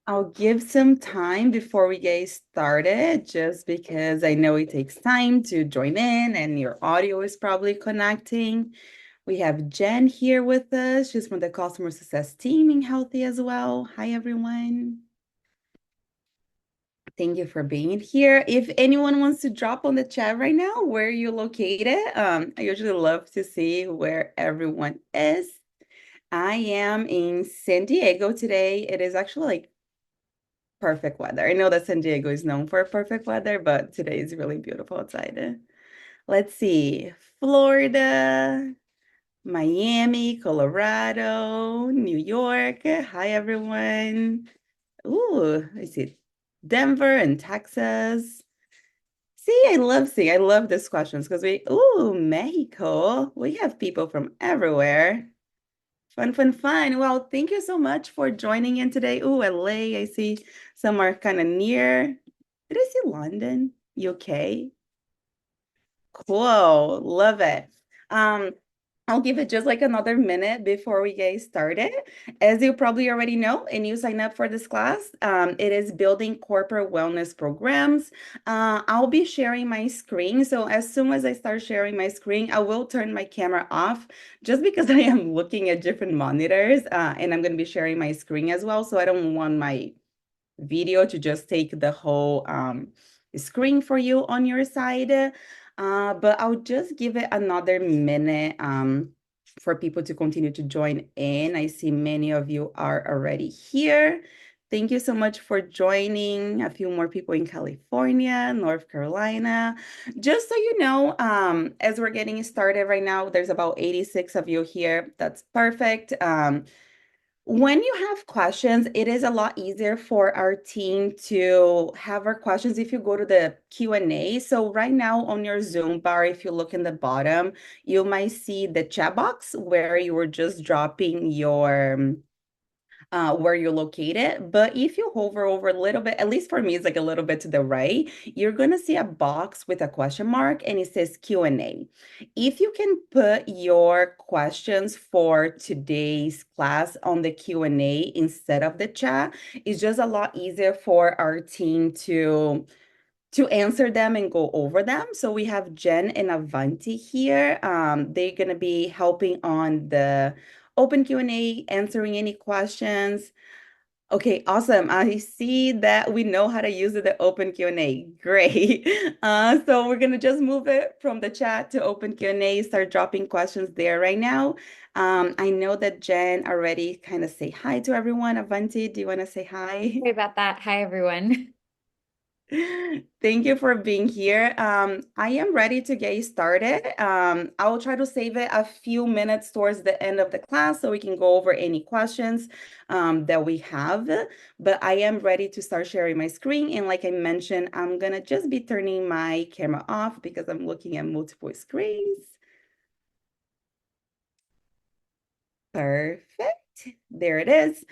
I'll give some time before we get started, just because I know it takes time to join in and your audio is probably connecting. We have Jen here with us. She's from the customer success team in Healthy as well. Hi, everyone. Thank you for being here. If anyone wants to drop on the chat right now where you're located, I usually love to see where everyone is. I am in San Diego today. It is actually like perfect weather. I know that San Diego is known for perfect weather, but today is really beautiful outside. Let's see. Florida, Miami, Colorado, New York. Hi, everyone. Ooh, I see Denver and Texas. I love these questions because Mexico. We have people from everywhere. Fun, fun, fun. Well, thank you so much for joining in today. Ooh, LA, I see some are kind of near. Did I see London, UK? Cool, love it. Um, I'll give it just like another minute before we get started. As you probably already know, and you sign up for this class, it is building corporate wellness programs. I'll be sharing my screen. So as soon as I start sharing my screen, I will turn my camera off just because I am looking at different monitors, and I'm going to be sharing my screen as well. So I don't want my video to just take the whole screen for you on your side. But I'll just give it another minute for people to continue to join in. I see many of you are already here. Thank you so much for joining. A few more people in California, North Carolina. Just so you know, as we're getting started right now, there's about 86 of you here. That's perfect. When you have questions, it is a lot easier for our team to have our questions if you go to the Q&A. So right now on your Zoom bar, if you look in the bottom, you might see the chat box where you were just dropping your where you're located. But if you hover over a little bit, at least for me, it's like a little bit to the right, you're going to see a box with a question mark and it says Q&A. If you can put your questions for today's class on the Q&A instead of the chat, it's just a lot easier for our team to answer them and go over them. So we have Jen and Avanti here. They're going to be helping on the open Q&A, answering any questions. Okay, awesome. I see that we know how to use the open Q&A. Great. So we're going to just move it from the chat to open Q&A, start dropping questions there right now. I know that Jen already kind of say hi to everyone. Avanti, do you want to say hi? Sorry about that. Hi, everyone. Thank you for being here. I am ready to get started. I will try to save it a few minutes towards the end of the class so we can go over any questions that we have. But I am ready to start sharing my screen. And like I mentioned, I'm going to just be turning my camera off because I'm looking at multiple screens. Perfect. There it is.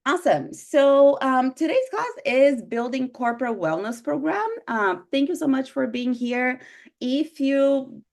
Awesome. So today's class is building corporate wellness program. Thank you so much for being here. If you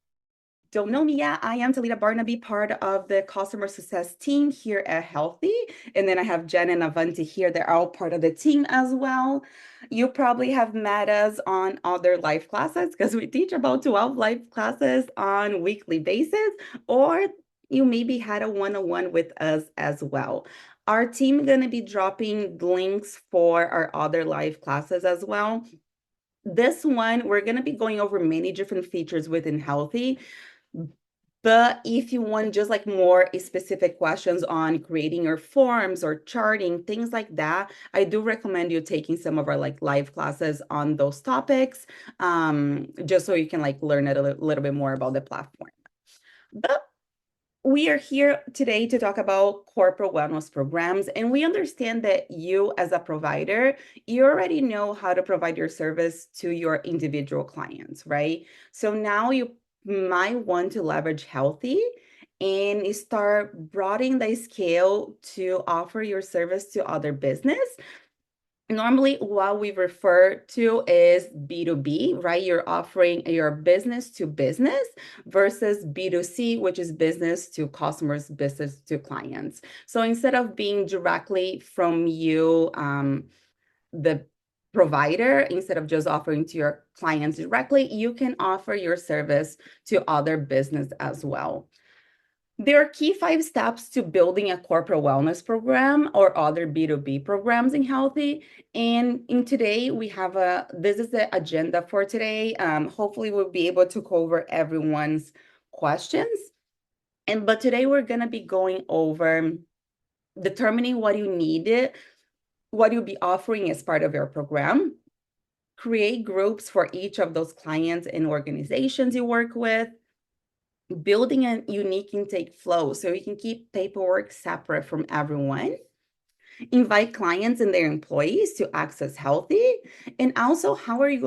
don't know me yet, I am Talita Barnaby, part of the customer success team here at Healthy. And then I have Jen and Avanti here. They're all part of the team as well. You probably have met us on other live classes because we teach about 12 live classes on weekly basis, or you maybe had a one-on-one with us as well. Our team is going to be dropping links for our other live classes as well. This one, we're going to be going over many different features within Healthy. But if you want just like more specific questions on creating your forms or charting, things like that, I do recommend you taking some of our like live classes on those topics, just so you can like learn a little bit more about the platform. But we are here today to talk about corporate wellness programs, and we understand that you, as a provider, you already know how to provide your service to your individual clients, right? So now you might want to leverage Healthy and start broadening the scale to offer your service to other business. Normally, what we refer to is B2B, right? You're offering your business to business versus B2C, which is business to customers, business to clients. So instead of being directly from you, the provider, instead of just offering to your clients directly, you can offer your service to other business as well. There are key 5 steps to building a corporate wellness program or other B2B programs in Healthy. And in today, we have this is the agenda for today. Hopefully we'll be able to cover everyone's questions. But today we're gonna be going over determining what you need, what you'll be offering as part of your program, create groups for each of those clients and organizations you work with, building a unique intake flow so you can keep paperwork separate from everyone, invite clients and their employees to access Healthy, and also how are you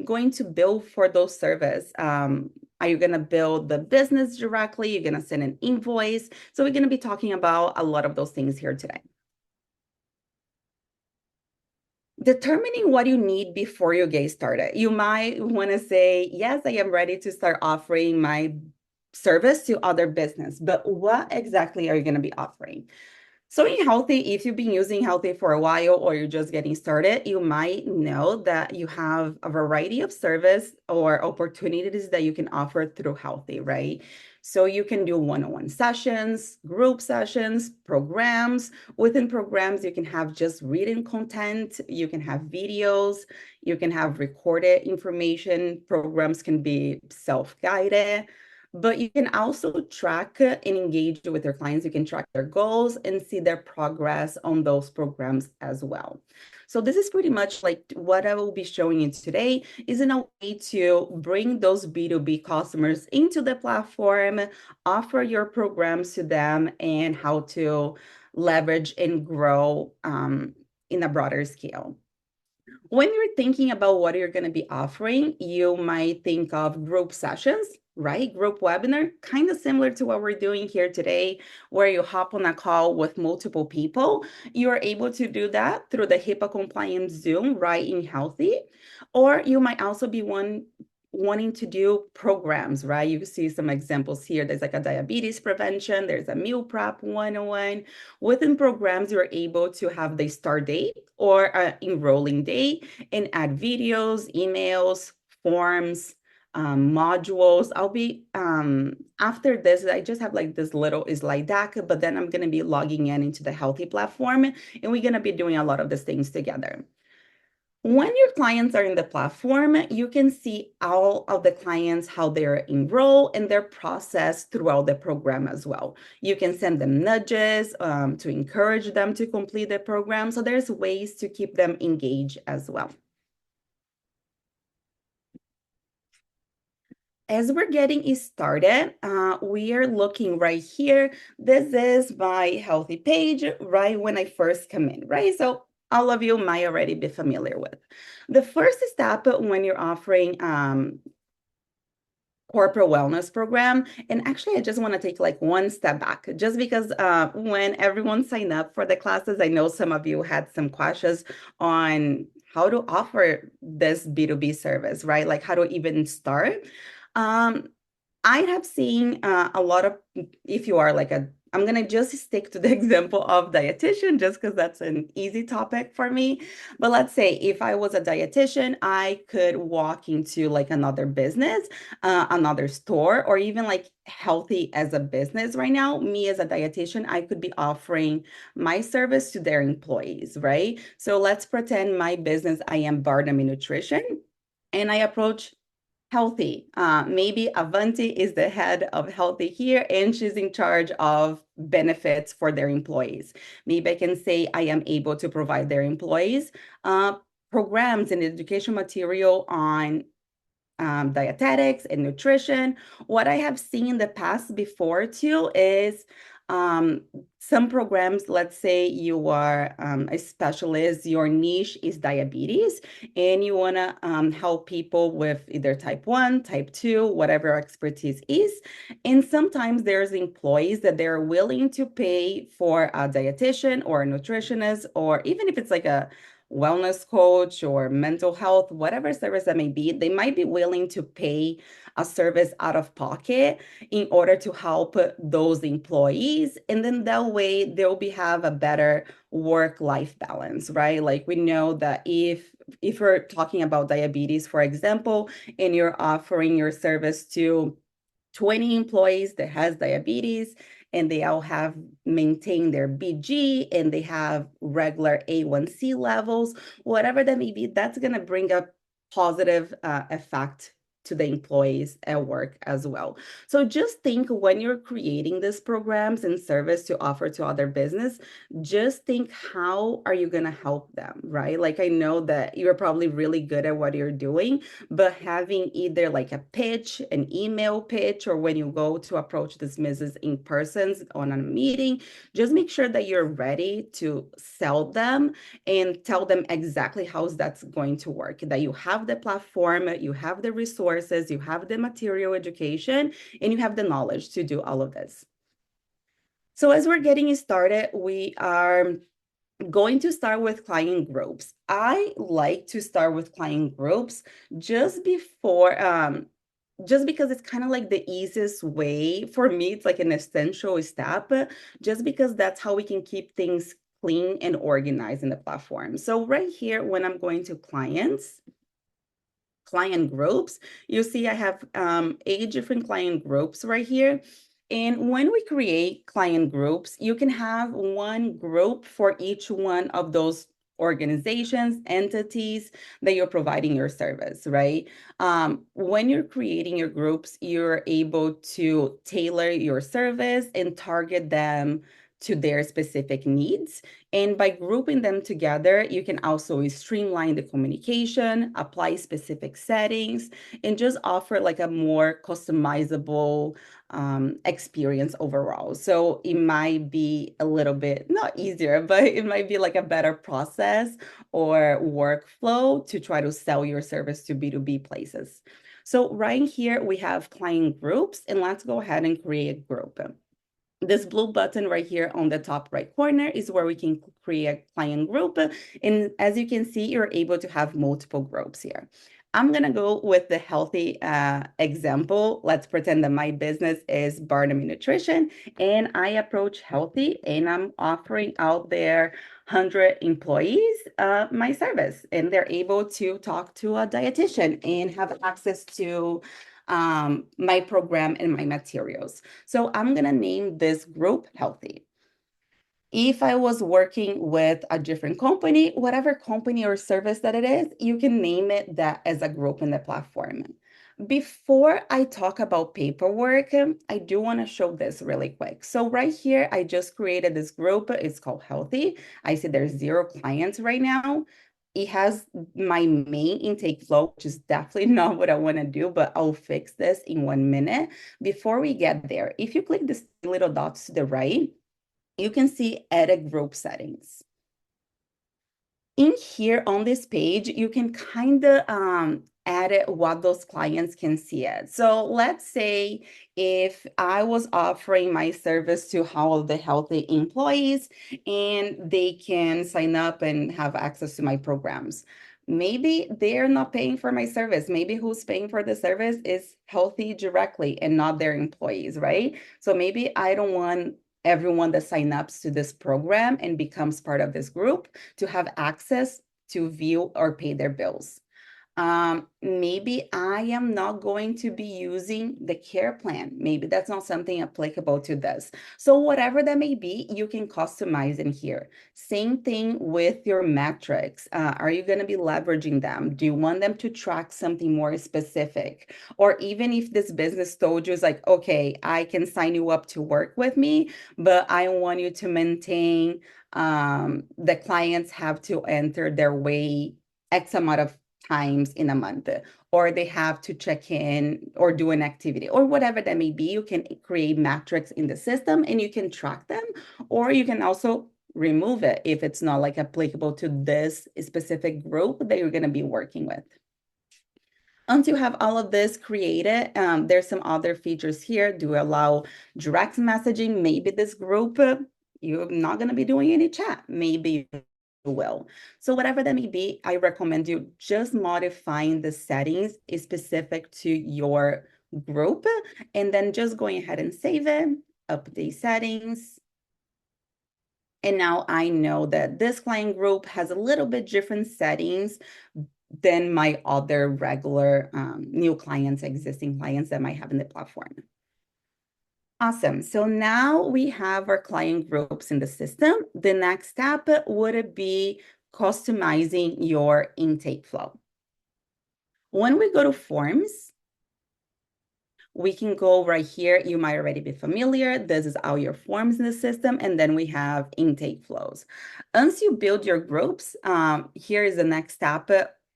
going to bill for those services? Are you going to bill the business directly? You're going to send an invoice? So we're going to be talking about a lot of those things here today. Determining what you need before you get started. You might want to say, yes, I am ready to start offering my service to other business, but what exactly are you going to be offering? So in Healthy, if you've been using Healthy for a while or you're just getting started, you might know that you have a variety of service or opportunities that you can offer through Healthy, right? So you can do one-on-one sessions, group sessions, programs. Within programs, you can have just written content, you can have videos, you can have recorded information. Programs can be self-guided. But you can also track and engage with your clients. You can track their goals and see their progress on those programs as well. So this is pretty much like what I will be showing you today is in a way to bring those B2B customers into the platform, offer your programs to them, and how to leverage and grow in a broader scale. When you're thinking about what you're going to be offering, you might think of group sessions, right? Group webinar, kind of similar to what we're doing here today, where you hop on a call with multiple people. You are able to do that through the HIPAA compliant Zoom right in Healthy. Or you might also be wanting to do programs, right? You see some examples here. There's like a diabetes prevention, there's a meal prep 101. Within programs, you're able to have the start date or enrolling date and add videos, emails, forms, modules. I'll be, after this, I just have like this little slide deck, but then I'm going to be logging into the Healthy platform and we're going to be doing a lot of these things together. When your clients are in the platform, you can see all of the clients, how they're enrolled and their process throughout the program as well. You can send them nudges to encourage them to complete the program. So there's ways to keep them engaged as well. As we're getting started, we are looking right here. This is my Healthy page right when I first come in, right? So all of you might already be familiar with. The first step when you're offering corporate wellness program. And actually, I just want to take like one step back, just because when everyone signed up for the classes, I know some of you had some questions on how to offer this B2B service, right? Like how to even start. Um, I have seen a lot of, if you are like I'm going to just stick to the example of dietitian just because that's an easy topic for me. But let's say if I was a dietitian, I could walk into like another business, another store, or even like Healthy as a business right now. Me as a dietitian, I could be offering my service to their employees, right? So let's pretend my business, I am Barnum Nutrition, and I approach Healthy. Maybe Avanti is the head of Healthy here, and she's in charge of benefits for their employees. Maybe I can say I am able to provide their employees programs and education material on dietetics and nutrition. What I have seen in the past before too is some programs, let's say you are a specialist, your niche is diabetes, and you want to help people with either type 1, type 2, whatever expertise is. And sometimes there's employees that they're willing to pay for a dietitian or a nutritionist, or even if it's like a wellness coach or mental health, whatever service that may be, they might be willing to pay a service out of pocket in order to help those employees. And then that way they'll be have a better work-life balance, right? Like we know that if we're talking about diabetes, for example, and you're offering your service to 20 employees that has diabetes and they all have maintained their BG and they have regular A1C levels, whatever that may be, that's going to bring a positive effect to the employees at work as well. So just think when you're creating these programs and service to offer to other business, just think how are you going to help them, right? Like I know that you're probably really good at what you're doing, but having either like a pitch, an email pitch, or when you go to approach this business in person on a meeting, just make sure that you're ready to sell them and tell them exactly how that's going to work, that you have the platform, you have the resources, you have the material education, and you have the knowledge to do all of this. So as we're getting started, we are going to start with client groups. I like to start with client groups just before, just because it's kind of like the easiest way for me. It's like an essential step, just because that's how we can keep things clean and organized in the platform. So right here, when I'm going to client groups, you see I have 8 different client groups right here. And when we create client groups, you can have one group for each one of those organizations, entities that you're providing your service, right? When you're creating your groups, you're able to tailor your service and target them to their specific needs. And by grouping them together, you can also streamline the communication, apply specific settings, and just offer like a more customizable experience overall. So it might be a little bit not easier, but it might be like a better process or workflow to try to sell your service to B2B places. So right here, we have client groups, and let's go ahead and create a group. This blue button right here on the top right corner is where we can create a client group. And as you can see, you're able to have multiple groups here. I'm going to go with the Healthie example. Let's pretend that my business is Barnum Nutrition and I approach Healthie and I'm offering out their 100 employees my service. And they're able to talk to a dietitian and have access to my program and my materials. So I'm going to name this group Healthie. If I was working with a different company, whatever company or service that it is, you can name it that as a group in the platform. Before I talk about paperwork, I do want to show this really quick. So right here, I just created this group. It's called Healthy. I see there's 0 clients right now. It has my main intake flow, which is definitely not what I want to do, but I'll fix this in 1 minute. Before we get there, if you click this little dots to the right, you can see edit group settings. In here on this page, you can kind of edit what those clients can see it. So let's say if I was offering my service to all of the Healthy employees and they can sign up and have access to my programs. Maybe they're not paying for my service. Maybe who's paying for the service is Healthy directly and not their employees, right? So maybe I don't want everyone that signs up to this program and becomes part of this group to have access to view or pay their bills. Maybe I am not going to be using the care plan. Maybe that's not something applicable to this. So whatever that may be, you can customize in here. Same thing with your metrics. Are you going to be leveraging them? Do you want them to track something more specific? Or even if this business told you is like, okay, I can sign you up to work with me, but I want you to maintain, the clients have to enter their way X amount of times in a month, or they have to check in or do an activity or whatever that may be. You can create metrics in the system and you can track them, or you can also remove it if it's not like applicable to this specific group that you're going to be working with. Once you have all of this created, there's some other features here. Do allow direct messaging. Maybe this group, you're not going to be doing any chat. Maybe will. So whatever that may be, I recommend you just modifying the settings specific to your group and then just going ahead and save it, update settings. And now I know that this client group has a little bit different settings than my other regular new clients, existing clients that might have in the platform. Awesome. So now we have our client groups in the system. The next step would be customizing your intake flow. When we go to forms, we can go right here. You might already be familiar. This is all your forms in the system. And then we have intake flows. Once you build your groups, here is the next step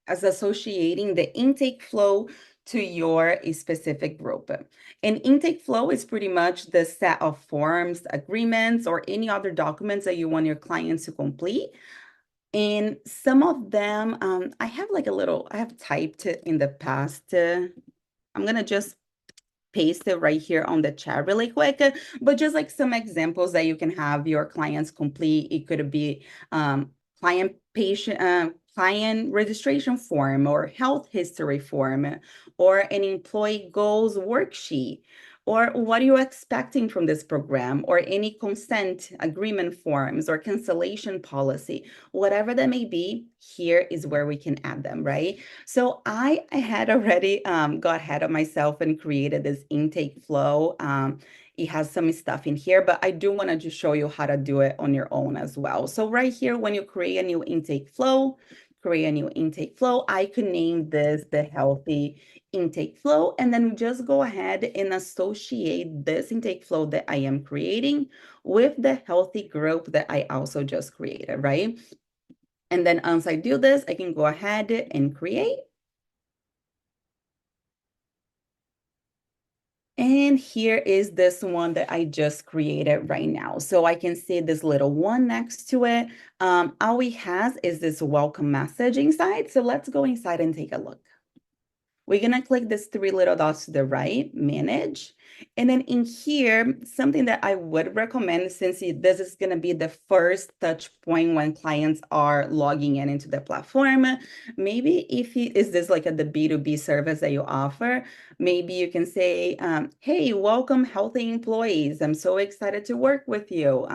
as associating the intake flow to your specific group. And intake flow is pretty much the set of forms, agreements, or any other documents that you want your clients to complete. And some of them, I have like a little, I have typed in the past. I'm going to just paste it right here on the chat really quick, but just like some examples that you can have your clients complete. It could be client registration form or health history form or an employee goals worksheet. Or what are you expecting from this program, or any consent agreement forms or cancellation policy, whatever that may be, here is where we can add them, right? So I had already got ahead of myself and created this intake flow. It has some stuff in here, but I do want to just show you how to do it on your own as well. So right here, when you create a new intake flow, I could name this the Healthy intake flow, and then just go ahead and associate this intake flow that I am creating with the Healthy group that I also just created, right? And then once I do this, I can go ahead and create. And here is this one that I just created right now. So I can see this little one next to it. All it has is this welcome message inside. So let's go inside and take a look. We're going to click this three little dots to the right, manage. And then in here, something that I would recommend, since this is going to be the first touch point when clients are logging in into the platform, maybe is this like the B2B service that you offer? Maybe you can say, hey, welcome healthy employees. I'm so excited to work with you.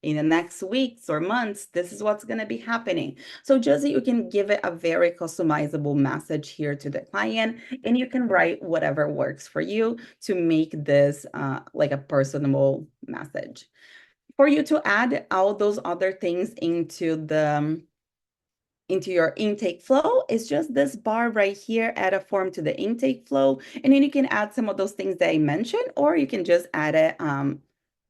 In the next weeks or months, this is what's going to be happening. So just you can give it a very customizable message here to the client, and you can write whatever works for you to make this like a personable message. For you to add all those other things into your intake flow is just this bar right here, add a form to the intake flow, and then you can add some of those things that I mentioned, or you can just add it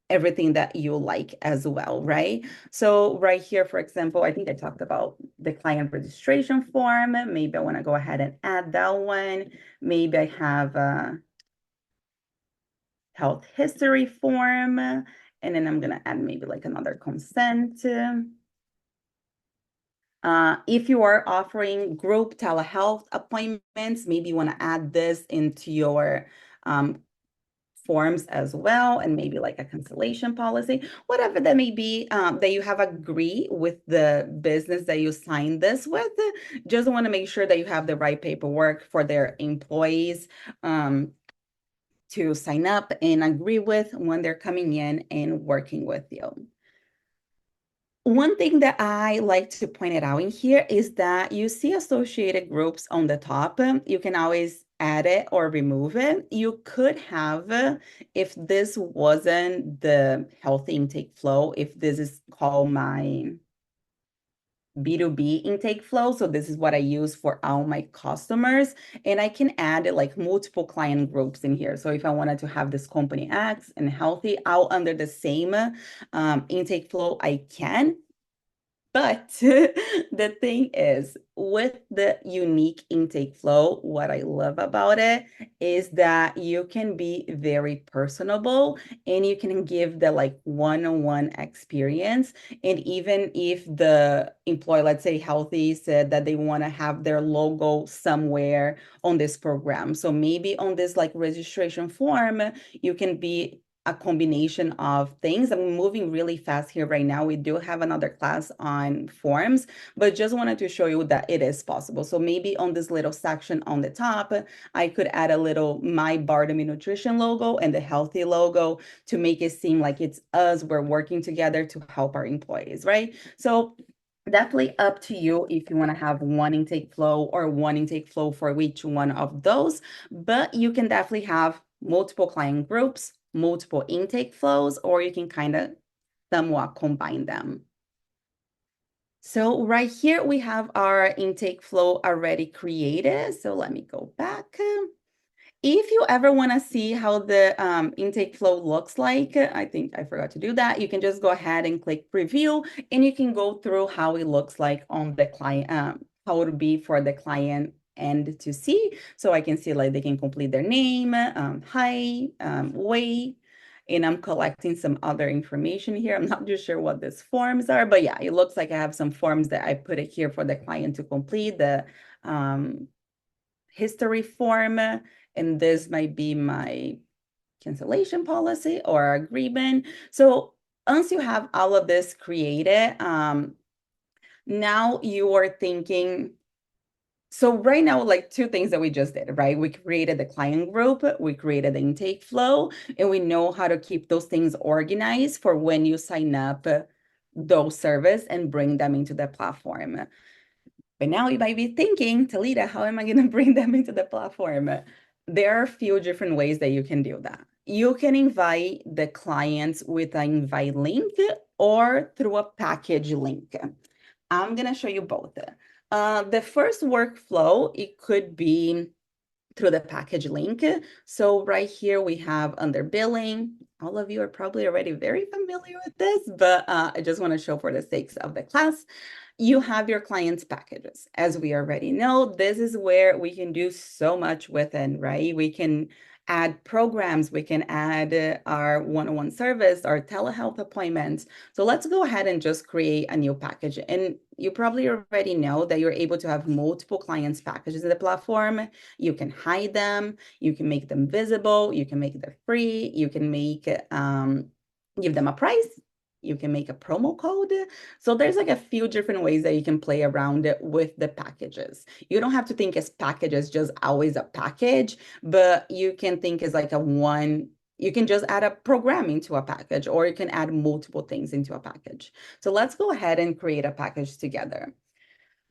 everything that you like as well, right? So right here, for example, I think I talked about the client registration form. Maybe I want to go ahead and add that one. Maybe I have a health history form, and then I'm going to add maybe like another consent. If you are offering group telehealth appointments, maybe you want to add this into your forms as well, and maybe like a cancellation policy, whatever that may be, that you have agree with the business that you signed this with. Just want to make sure that you have the right paperwork for their employees to sign up and agree with when they're coming in and working with you. One thing that I like to point it out in here is that you see associated groups on the top. You can always add it or remove it. You could have, if this wasn't the healthy intake flow, if this is called my B2B intake flow. So this is what I use for all my customers. And I can add like multiple client groups in here. So if I wanted to have this company X and healthy all under the same intake flow, I can. But the thing is, with the unique intake flow, what I love about it is that you can be very personable and you can give the like one-on-one experience. And even if the employee, let's say Healthy, said that they want to have their logo somewhere on this program. So maybe on this like registration form, you can be a combination of things. I'm moving really fast here right now. We do have another class on forms, but just wanted to show you that it is possible. So maybe on this little section on the top, I could add a little My Bartamy Nutrition logo and the Healthy logo to make it seem like it's us, we're working together to help our employees, right? So definitely up to you if you want to have one intake flow or one intake flow for each one of those, but you can definitely have multiple client groups, multiple intake flows, or you can kind of somewhat combine them. So right here we have our intake flow already created. So let me go back. If you ever want to see how the intake flow looks like, I think I forgot to do that. You can just go ahead and click preview, and you can go through how it looks like on the client, how it would be for the client end to see. So I can see like they can complete their name, height, weight, and I'm collecting some other information here. I'm not too sure what these forms are, but yeah, it looks like I have some forms that I put it here for the client to complete the history form, and this might be my cancellation policy or agreement. So once you have all of this created, now you are thinking, so right now, like two things that we just did, right? We created the client group, we created the intake flow, and we know how to keep those things organized for when you sign up those service and bring them into the platform. But now you might be thinking, Talita, how am I going to bring them into the platform? There are a few different ways that you can do that. You can invite the clients with an invite link or through a package link. I'm going to show you both. The first workflow, it could be through the package link. So right here we have under billing. All of you are probably already very familiar with this, but I just want to show for the sakes of the class. You have your clients packages. As we already know, this is where we can do so much within, right? We can add programs, we can add our one-on-one service, our telehealth appointments. So let's go ahead and just create a new package. And you probably already know that you're able to have multiple clients packages in the platform. You can hide them, you can make them visible, you can make them free, you can make give them a price, you can make a promo code. So there's like a few different ways that you can play around it with the packages. You don't have to think as packages just always a package, but you can think as like a one, you can just add a program into a package, or you can add multiple things into a package. So let's go ahead and create a package together.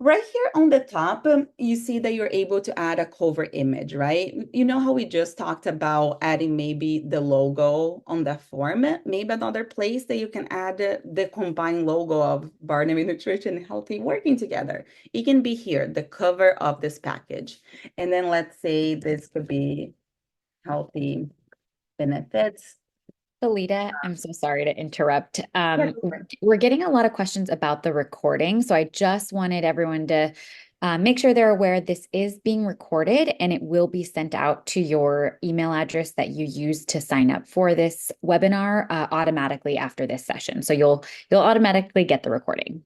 Right here on the top, you see that you're able to add a cover image, right? You know how we just talked about adding maybe the logo on the form? Maybe another place that you can add the combined logo of Barnum Nutrition and Healthy working together. It can be here, the cover of this package. And then let's say this could be Healthy Benefits. Alita, I'm so sorry to interrupt. Yeah, go for it. We're getting a lot of questions about the recording. So I just wanted everyone to make sure they're aware this is being recorded and it will be sent out to your email address that you use to sign up for this webinar automatically after this session. So you'll automatically get the recording.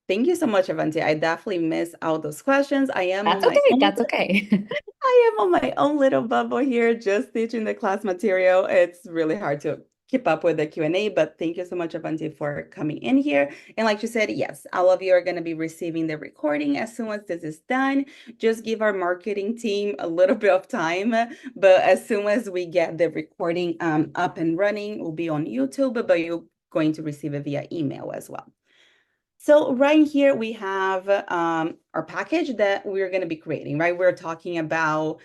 Thank you so much, Avanti. I definitely miss all those questions. I am That's on my okay. own That's okay. I am on my own little bubble here, just teaching the class material. It's really hard to keep up with the Q&A, but thank you so much, Avanti, for coming in here. And like you said, yes, all of you are going to be receiving the recording as soon as this is done. Just give our marketing team a little bit of time, but as soon as we get the recording up and running, it will be on YouTube, but you're going to receive it via email as well. So right here we have our package that we're going to be creating, right? We're talking about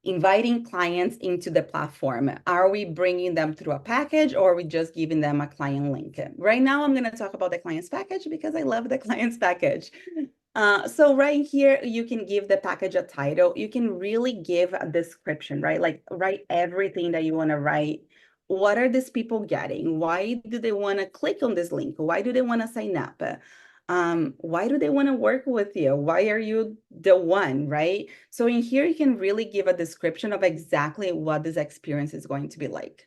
inviting clients into the platform. Are we bringing them through a package, or are we just giving them a client link? Right now, I'm going to talk about the clients package because I love the clients package. So right here, you can give the package a title. You can really give a description, right? Like write everything that you want to write. What are these people getting? Why do they want to click on this link? Why do they want to sign up? Why do they want to work with you? Why are you the one, right? So in here, you can really give a description of exactly what this experience is going to be like.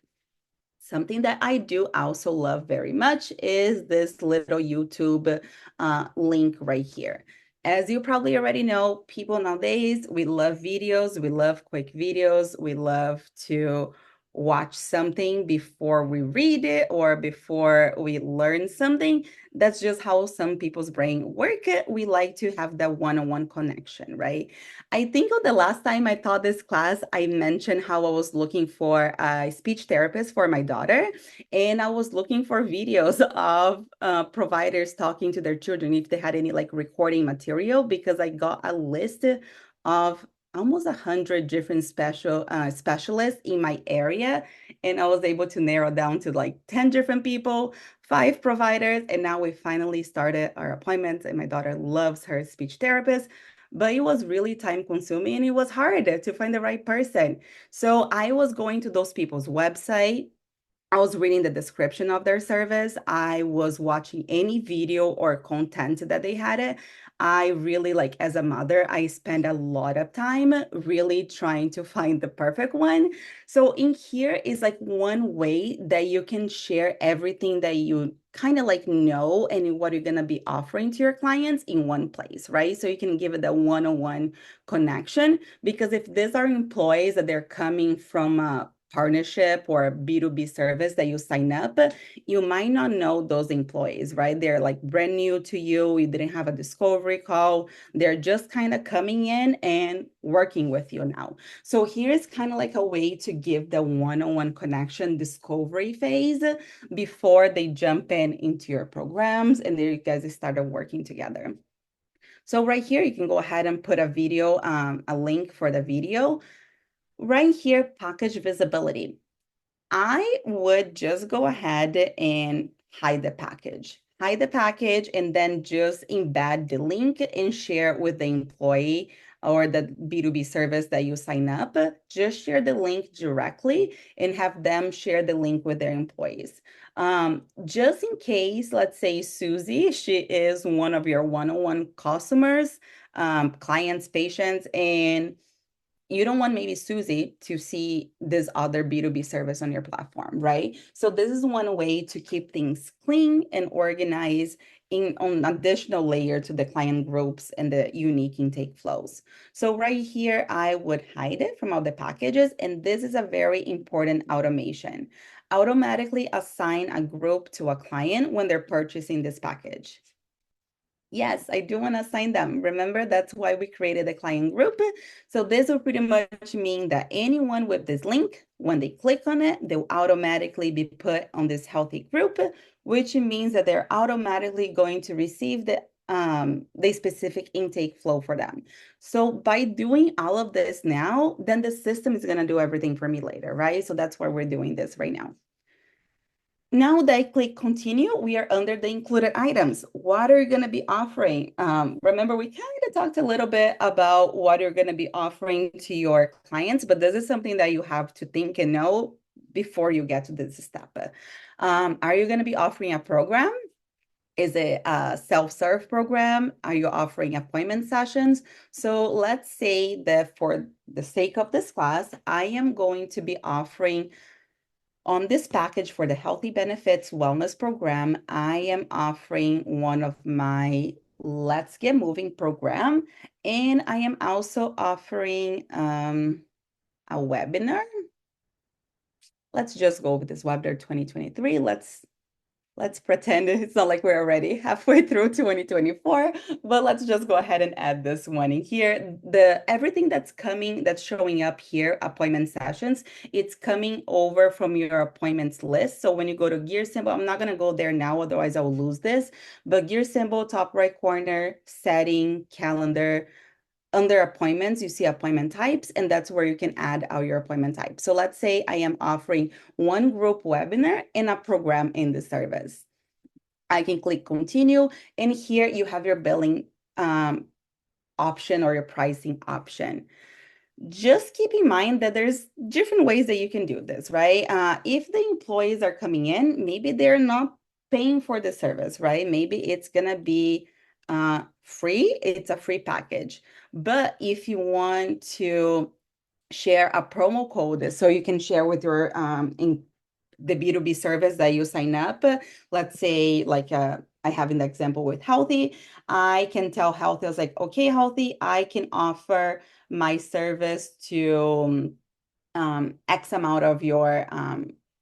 Something that I do also love very much is this little YouTube link right here. As you probably already know, people nowadays, we love videos, we love quick videos, we love to watch something before we read it or before we learn something. That's just how some people's brain work. We like to have that one-on-one connection, right? I think on the last time I taught this class, I mentioned how I was looking for a speech therapist for my daughter, and I was looking for videos of providers talking to their children if they had any like recording material, because I got a list of almost 100 different specialists in my area, and I was able to narrow down to like 10 different people, five providers, and now we finally started our appointments. And my daughter loves her speech therapist, but it was really time consuming and it was hard to find the right person. So I was going to those people's website. I was reading the description of their service. I was watching any video or content that they had it. I really like, as a mother, I spend a lot of time really trying to find the perfect one. So in here is like one way that you can share everything that you kind of like know and what you're gonna be offering to your clients in one place, right? So you can give it that one-on-one connection, because if these are employees that they're coming from a partnership or a B2B service that you sign up, you might not know those employees, right? They're like brand new to you. You didn't have a discovery call. They're just kind of coming in and working with you now. So here's kind of like a way to give the one-on-one connection discovery phase before they jump in into your programs and then you guys started working together. So right here, you can go ahead and put a video, a link for the video. Right here, package visibility. I would just go ahead and hide the package. Hide the package and then just embed the link and share with the employee or the B2B service that you sign up. Just share the link directly and have them share the link with their employees. Just in case, let's say Susie, she is one of your one-on-one customers, clients, patients, and you don't want maybe Susie to see this other B2B service on your platform, right? So this is one way to keep things clean and organized in on additional layer to the client groups and the unique intake flows. So right here, I would hide it from all the packages. And this is a very important automation. Automatically assign a group to a client when they're purchasing this package. Yes, I do want to assign them. Remember, that's why we created a client group. So this will pretty much mean that anyone with this link, when they click on it, they'll automatically be put on this Healthie group, which means that they're automatically going to receive the specific intake flow for them. So by doing all of this now, then the system is going to do everything for me later, right? So that's why we're doing this right now. Now that I click continue, we are under the included items. What are you going to be offering? Remember, we kind of talked a little bit about what you're going to be offering to your clients, but this is something that you have to think and know before you get to this step. Are you going to be offering a program? Is it a self-serve program? Are you offering appointment sessions? So let's say that for the sake of this class, I am going to be offering on this package for the Healthy Benefits Wellness Program, I am offering one of my Let's Get Moving program, and I am also offering a webinar. Let's just go with this webinar 2023. Let's pretend it's not like we're already halfway through 2024, but let's just go ahead and add this one in here. Everything that's coming, that's showing up here, appointment sessions, it's coming over from your appointments list. So when you go to gear symbol, I'm not going to go there now, otherwise I will lose this, but gear symbol, top right corner, setting, calendar, under appointments, you see appointment types, and that's where you can add all your appointment types. So let's say I am offering one group webinar and a program in the service. I can click continue, and here you have your billing option or your pricing option. Just keep in mind that there's different ways that you can do this, right? If the employees are coming in, maybe they're not paying for the service, right? Maybe it's gonna be free, it's a free package. But if you want to share a promo code so you can share with your in the B2B service that you sign up, let's say like I have an example with Healthy, I can tell Healthy, I was like, okay, Healthy, I can offer my service to X amount of your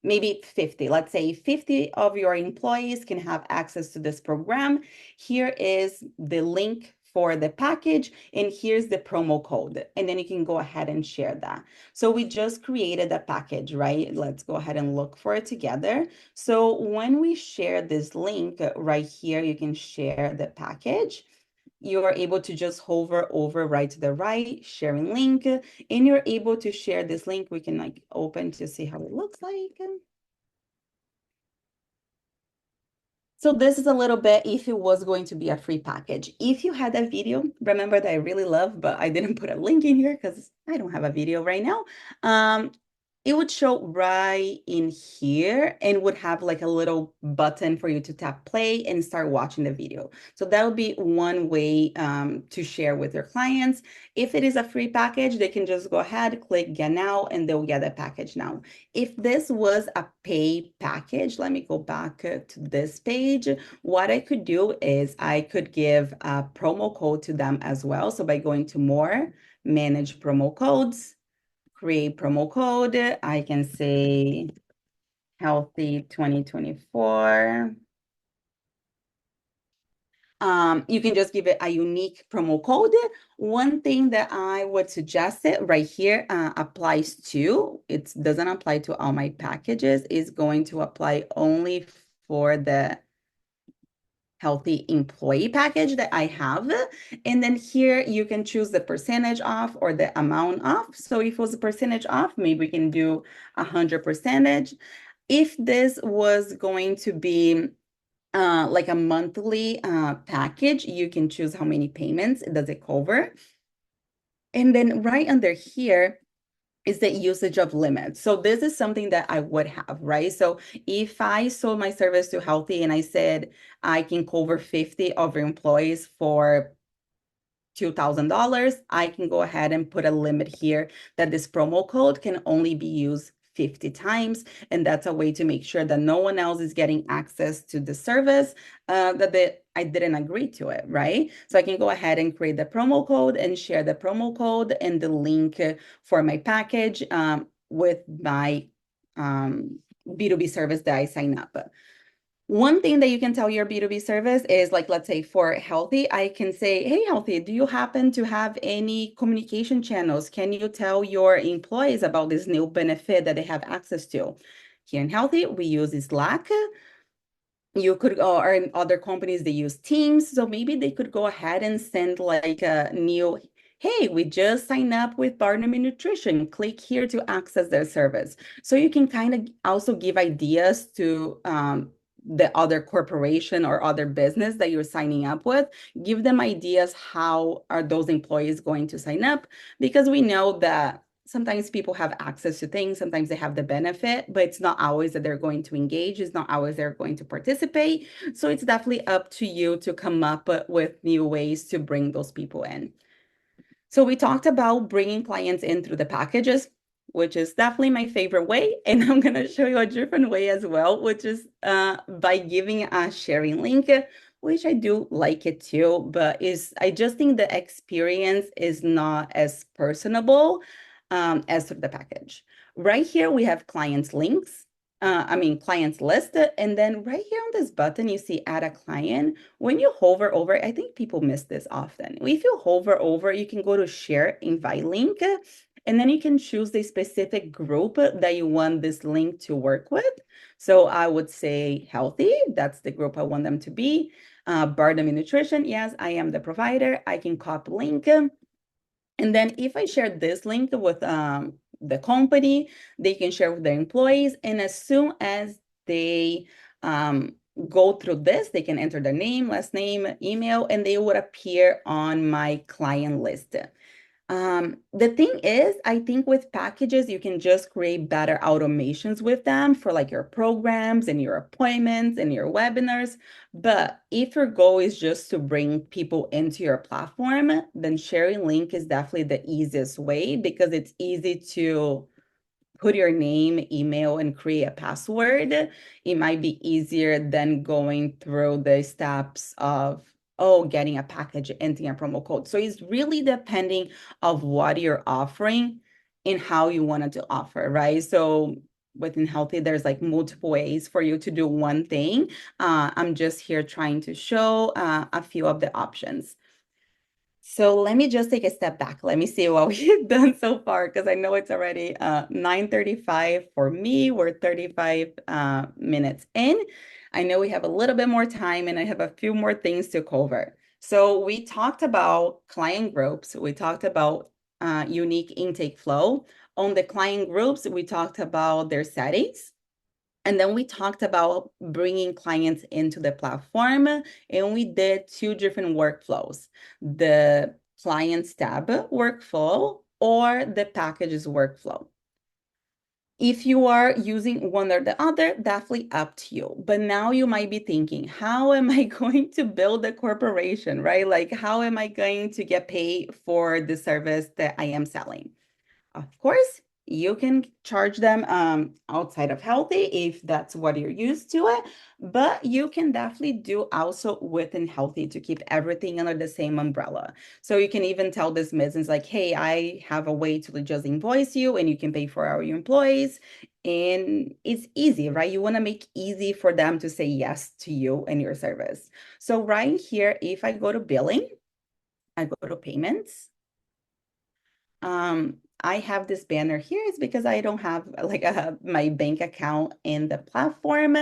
maybe 50. Let's say 50 of your employees can have access to this program. Here is the link for the package, and here's the promo code. And then you can go ahead and share that. So we just created a package, right? Let's go ahead and look for it together. So when we share this link right here, you can share the package. You are able to just hover over right to the right, sharing link, and you're able to share this link. We can like open to see how it looks like. So this is a little bit if it was going to be a free package. If you had a video, remember that I really love, but I didn't put a link in here because I don't have a video right now. It would show right in here and would have like a little button for you to tap play and start watching the video. So that would be one way to share with your clients. If it is a free package, they can just go ahead, click get now, and they'll get a package now. If this was a pay package, let me go back to this page. What I could do is I could give a promo code to them as well. So by going to more, manage promo codes, create promo code, I can say Healthy 2024. You can just give it a unique promo code. One thing that I would suggest it right here applies to, it doesn't apply to all my packages, is going to apply only for the Healthy employee package that I have. And then here you can choose the percentage off or the amount off. So if it was a percentage off, maybe we can do 100%. If this was going to be like a monthly package, you can choose how many payments does it cover. And then right under here is the usage of limits. So this is something that I would have, right? So if I sold my service to Healthy and I said I can cover 50 of your employees for $2,000, I can go ahead and put a limit here that this promo code can only be used 50 times. And that's a way to make sure that no one else is getting access to the service I didn't agree to it, right? So I can go ahead and create the promo code and share the promo code and the link for my package with my B2B service that I sign up. One thing that you can tell your B2B service is like, let's say for Healthy, I can say, hey, Healthy, do you happen to have any communication channels? Can you tell your employees about this new benefit that they have access to? Here in Healthy, we use Slack. You could go, or in other companies, they use Teams. So maybe they could go ahead and send like a new, hey, we just signed up with Barnum Nutrition. Click here to access their service. So you can kind of also give ideas to the other corporation or other business that you're signing up with. Give them ideas how are those employees going to sign up, because we know that sometimes people have access to things, sometimes they have the benefit, but it's not always that they're going to engage, it's not always they're going to participate. So it's definitely up to you to come up with new ways to bring those people in. So we talked about bringing clients in through the packages, which is definitely my favorite way. And I'm going to show you a different way as well, which is by giving a sharing link, which I do like it too, but I just think the experience is not as personable as through the package. Right here, we have clients links. Clients list, and then right here on this button, you see add a client. When you hover over, I think people miss this often. If you hover over, you can go to share invite link, and then you can choose the specific group that you want this link to work with. So I would say Healthy, that's the group I want them to be. Barnum Nutrition, yes, I am the provider. I can copy link. And then if I share this link with the company, they can share with their employees. And as soon as they go through this, they can enter their name, last name, email, and they would appear on my client list. The thing is, I think with packages, you can just create better automations with them for like your programs and your appointments and your webinars. But if your goal is just to bring people into your platform, then sharing link is definitely the easiest way, because it's easy to put your name, email, and create a password. It might be easier than going through the steps of, oh, getting a package, entering a promo code. So it's really depending of what you're offering in how you wanted to offer, right? So within Healthy, there's like multiple ways for you to do one thing. I'm just here trying to show a few of the options. So let me just take a step back. Let me see what we've done so far, because I know it's already 9:35 for me. We're 35 minutes in. I know we have a little bit more time and I have a few more things to cover. So we talked about client groups. We talked about unique intake flow. On the client groups, we talked about their settings. And then we talked about bringing clients into the platform, and we did two different workflows, the clients tab workflow or the packages workflow. If you are using one or the other, definitely up to you. But now you might be thinking, how am I going to build a corporation, right? Like, how am I going to get paid for the service that I am selling? Of course, you can charge them outside of Healthy if that's what you're used to it, but you can definitely do also within Healthy to keep everything under the same umbrella. So you can even tell this business like, hey, I have a way to just invoice you and you can pay for our employees. And it's easy, right? You want to make easy for them to say yes to you and your service. So right here, if I go to billing, I go to payments. I have this banner here is because I don't have like my bank account in the platform.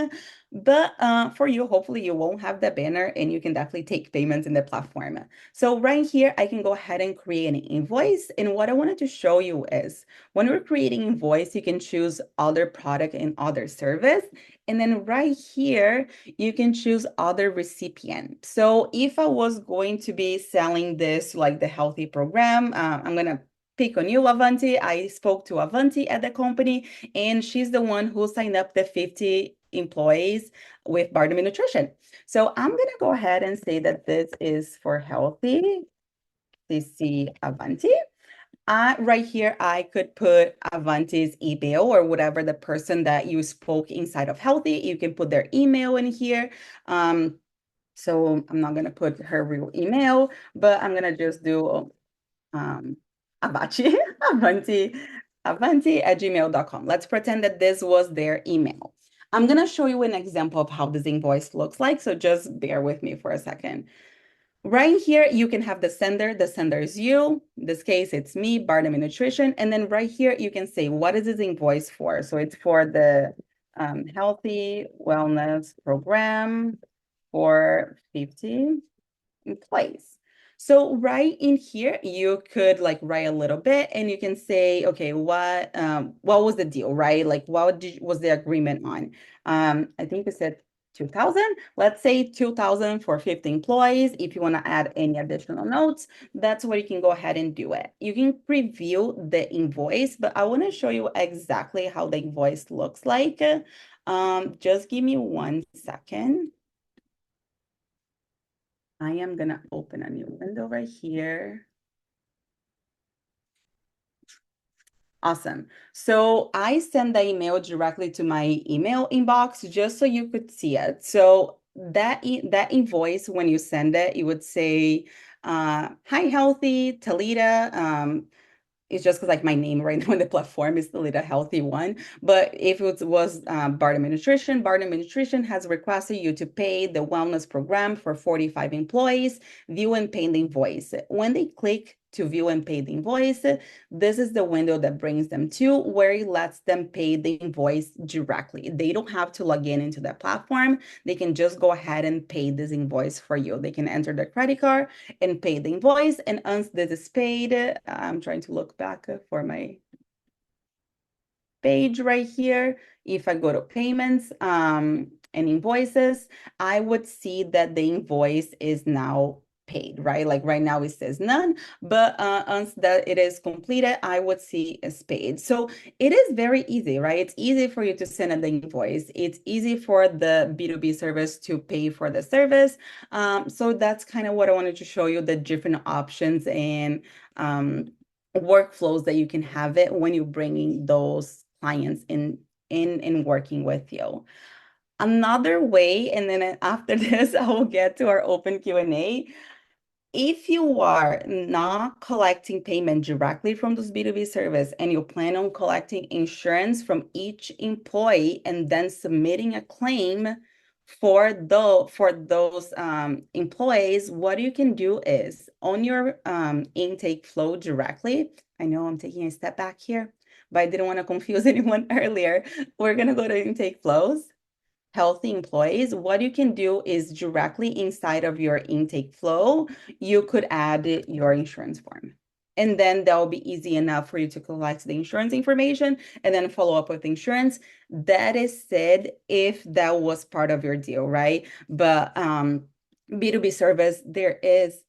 But for you, hopefully you won't have the banner and you can definitely take payments in the platform. So right here, I can go ahead and create an invoice. And what I wanted to show you is when we're creating invoice, you can choose other product and other service. And then right here, you can choose other recipient. So if I was going to be selling this like the Healthy program, I'm going to pick on you, Avanti. I spoke to Avanti at the company, and she's the one who signed up the 50 employees with Barnum Nutrition. So I'm going to go ahead and say that this is for Healthy, CC Avanti. Right here, I could put Avanti's email or whatever the person that you spoke inside of Healthy. You can put their email in here. So I'm not going to put her real email, but I'm going to just do um, Abachi, Avanti, Avanti at gmail.com. Let's pretend that this was their email. I'm going to show you an example of how this invoice looks like. So just bear with me for a second. Right here, you can have the sender. The sender is you. In this case, it's me, Barnum Nutrition. And then right here, you can say, what is this invoice for? So it's for the Healthy Wellness Program for 50 in place. So right in here, you could like write a little bit and you can say, okay, what was the deal, right? Like was the agreement on? I think you said 2000. Let's say 2000 for 50 employees. If you want to add any additional notes, that's where you can go ahead and do it. You can preview the invoice, but I want to show you exactly how the invoice looks like. Just give me 1 second. I am going to open a new window right here. Awesome. So I send the email directly to my email inbox just so you could see it. So that invoice, when you send it, it would say, hi, Healthy, Talita. It's just because like my name right now on the platform is the little healthy one. But if it was Barnum Nutrition has requested you to pay the wellness program for 45 employees, view and pay the invoice. When they click to view and pay the invoice, this is the window that brings them to where it lets them pay the invoice directly. They don't have to log in into the platform. They can just go ahead and pay this invoice for you. They can enter their credit card and pay the invoice. And once this is paid, I'm trying to look back for my page right here. If I go to payments and invoices, I would see that the invoice is now paid, right? Like right now it says none, but once that it is completed, I would see it's paid. So it is very easy, right? It's easy for you to send an invoice. It's easy for the B2B service to pay for the service. So that's kind of what I wanted to show you, the different options and workflows that you can have it when you're bringing those clients in and working with you. Another way, and then after this, I will get to our open Q&A. If you are not collecting payment directly from this B2B service and you plan on collecting insurance from each employee and then submitting a claim for those employees, what you can do is on your intake flow directly. I know I'm taking a step back here, but I didn't want to confuse anyone earlier. We're gonna go to intake flows. Healthy employees, what you can do is directly inside of your intake flow, you could add your insurance form. And then that will be easy enough for you to collect the insurance information and then follow up with insurance. That is said if that was part of your deal, right? But B2B service, there is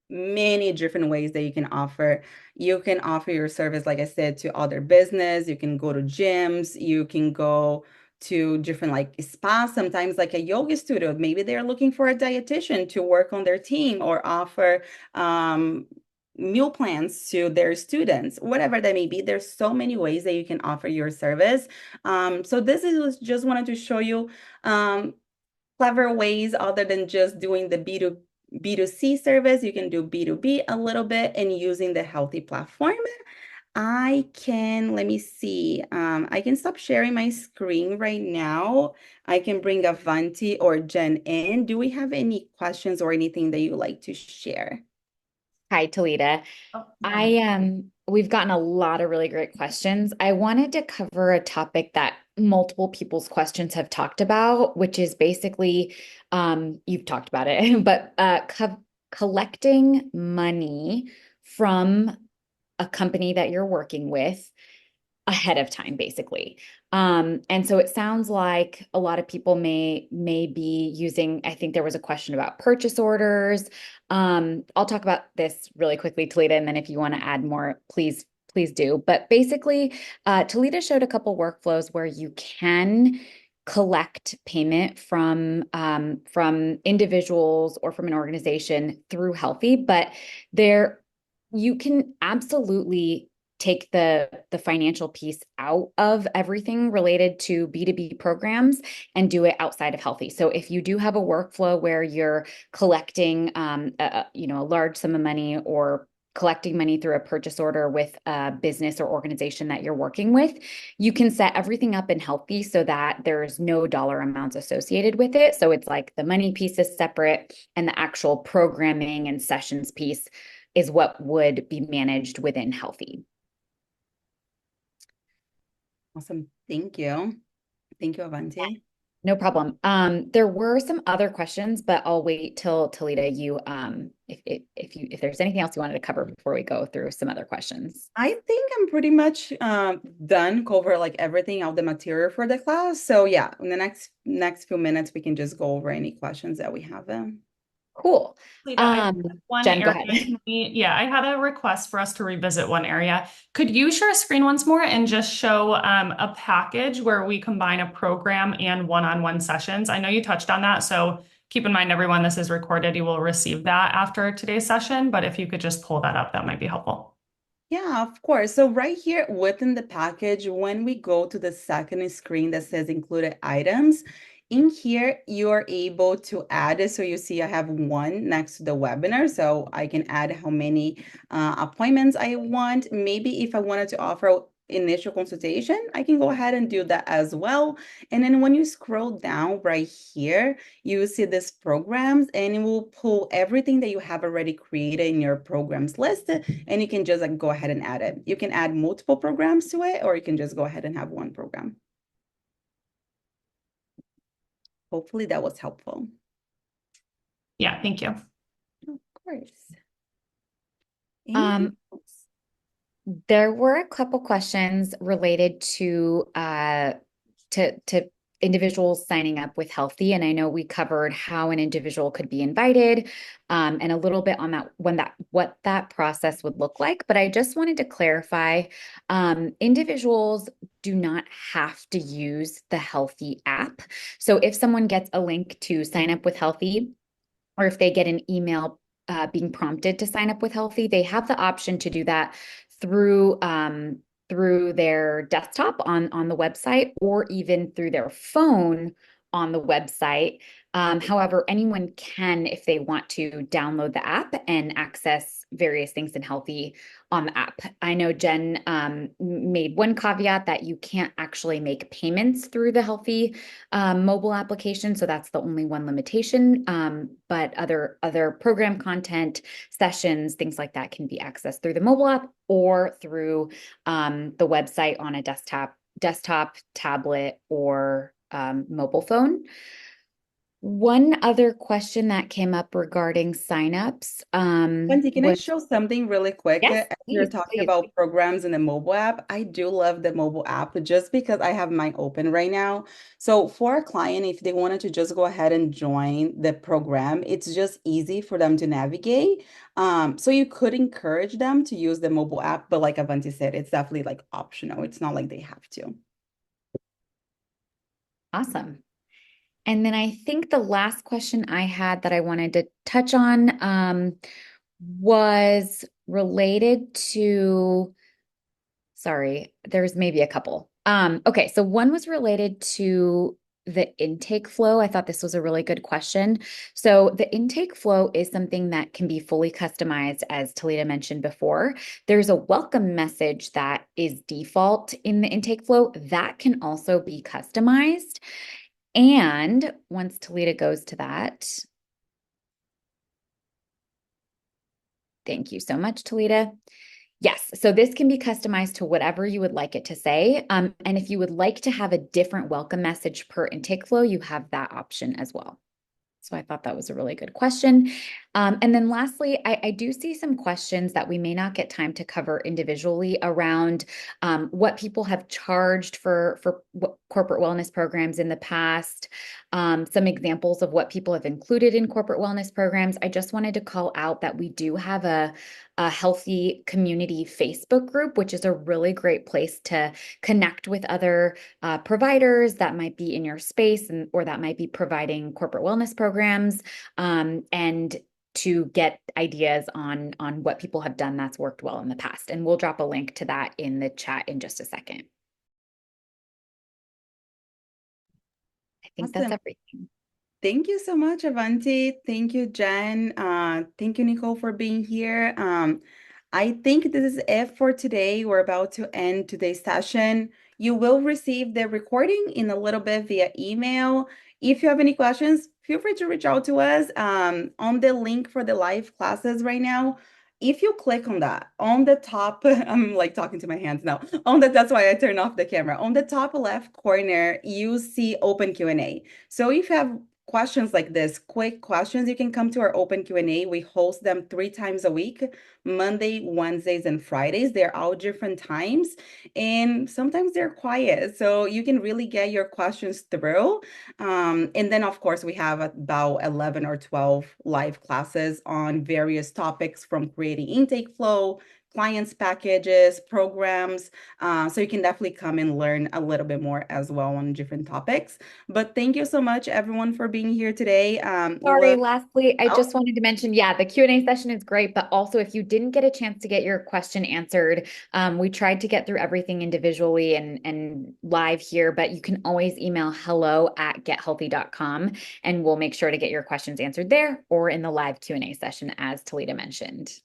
many different ways that you can offer. You can offer your service, like I said, to other business. You can go to gyms. You can go to different like spas, sometimes like a yoga studio. Maybe they're looking for a dietitian to work on their team or offer meal plans to their students, whatever that may be. There's so many ways that you can offer your service. So this is just wanted to show you um, clever ways other than just doing the B2C service. You can do B2B a little bit and using the Healthy platform. I can, let me see. I can stop sharing my screen right now. I can bring Avanti or Jen in. Do we have any questions or anything that you like to share? Hi, Talita. Oh, yeah. We've gotten a lot of really great questions. I wanted to cover a topic that multiple people's questions have talked about, which is basically, you've talked about it, but collecting money from a company that you're working with ahead of time, basically. And so it sounds like a lot of people may be using, I think there was a question about purchase orders. I'll talk about this really quickly, Talita, and then if you want to add more, please do. But basically, Talita showed a couple workflows where you can collect payment from individuals or from an organization through Healthy, but there you can absolutely take the financial piece out of everything related to B2B programs and do it outside of Healthy. So if you do have a workflow where you're collecting a large sum of money or collecting money through a purchase order with a business or organization that you're working with, you can set everything up in Healthy so that there's no dollar amounts associated with it. So it's like the money piece is separate and the actual programming and sessions piece is what would be managed within Healthy. Awesome. Thank you. Thank you, Avanti. No problem. There were some other questions, but I'll wait till Talita, if there's anything else you wanted to cover before we go through some other questions. I think I'm pretty much done cover like everything of the material for the class. So yeah, in the next few minutes, we can just go over any questions that we have. Cool. Lita, I had one Jen, go area. ahead. Yeah, I had a request for us to revisit one area. Could you share a screen once more and just show a package where we combine a program and one-on-one sessions? I know you touched on that, so keep in mind, everyone, this is recorded. You will receive that after today's session, but if you could just pull that up, that might be helpful. Yeah, of course. So right here within the package, when we go to the second screen that says included items, in here you are able to add it. So you see I have one next to the webinar. So I can add how many appointments I want. Maybe if I wanted to offer initial consultation, I can go ahead and do that as well. And then when you scroll down right here, you see this programs and it will pull everything that you have already created in your programs list and you can just like go ahead and add it. You can add multiple programs to it, or you can just go ahead and have one program. Hopefully that was helpful. Yeah, thank you. Of course. Um, There were a couple questions related to individuals signing up with Healthy, and I know we covered how an individual could be invited, and a little bit on what that process would look like. But I just wanted to clarify, individuals do not have to use the Healthy app. So if someone gets a link to sign up with Healthy, or if they get an email being prompted to sign up with Healthy, they have the option to do that through their desktop on the website, or even through their phone on the website. However, anyone can, if they want to, download the app and access various things in Healthie on the app. I know Jen made one caveat that you can't actually make payments through the Healthie mobile application, so that's the only one limitation. But other program content, sessions, things like that can be accessed through the mobile app or through the website on a desktop, tablet, or mobile phone. One other question that came up regarding signups Wendy, can I was, show something really quick? yes, As you're please, talking please. about programs in the mobile app, I do love the mobile app just because I have mine open right now. So for a client, if they wanted to just go ahead and join the program, it's just easy for them to navigate. So you could encourage them to use the mobile app, but like Avanti said, it's definitely like optional. It's not like they have to. Awesome. And then I think the last question I had that I wanted to touch on was related to, sorry, there's maybe a couple. Okay, so one was related to the intake flow. I thought this was a really good question. So the intake flow is something that can be fully customized, as Talita mentioned before. There's a welcome message that is default in the intake flow that can also be customized. And once Talita goes to that, thank you so much, Talita. Yes, so this can be customized to whatever you would like it to say. And if you would like to have a different welcome message per intake flow, you have that option as well. So I thought that was a really good question. And then lastly, I do see some questions that we may not get time to cover individually around what people have charged for corporate wellness programs in the past, some examples of what people have included in corporate wellness programs. I just wanted to call out that we do have a Healthie community Facebook group, which is a really great place to connect with other providers that might be in your space or that might be providing corporate wellness programs, and to get ideas on what people have done that's worked well in the past. And we'll drop a link to that in the chat in just a second. I think that's Awesome. everything. Thank you so much, Avanti. Thank you, Jen. Thank you, Nicole, for being here. I think this is it for today. We're about to end today's session. You will receive the recording in a little bit via email. If you have any questions, feel free to reach out to us on the link for the live classes right now. If you click on that, on the top, I'm like talking to my hands now. That's why I turn off the camera. On the top left corner, you see open Q&A. So if you have questions like this, quick questions, you can come to our open Q&A. We host them 3 times a week, Monday, Wednesdays, and Fridays. They're all different times, and sometimes they're quiet, so you can really get your questions through. And then, of course, we have about 11 or 12 live classes on various topics from creating intake flow, clients packages, programs. So you can definitely come and learn a little bit more as well on different topics. But thank you so much, everyone, for being here today. Sorry, Look, lastly, I oh, just wanted to mention, yeah, the Q&A session is great, but also if you didn't get a chance to get your question answered, we tried to get through everything individually and live here, but you can always email hello@gethealthy.com and we'll make sure to get your questions answered there or in the live Q&A session, as Talita mentioned.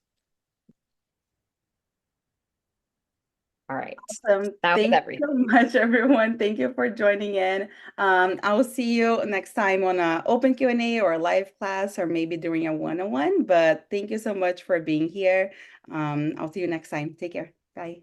All right, awesome. that was Thank you everything. so much, everyone. Thank you for joining in. I will see you next time on an open Q&A or a live class or maybe during a one-on-one. But thank you so much for being here. I'll see you next time. Take care. Bye.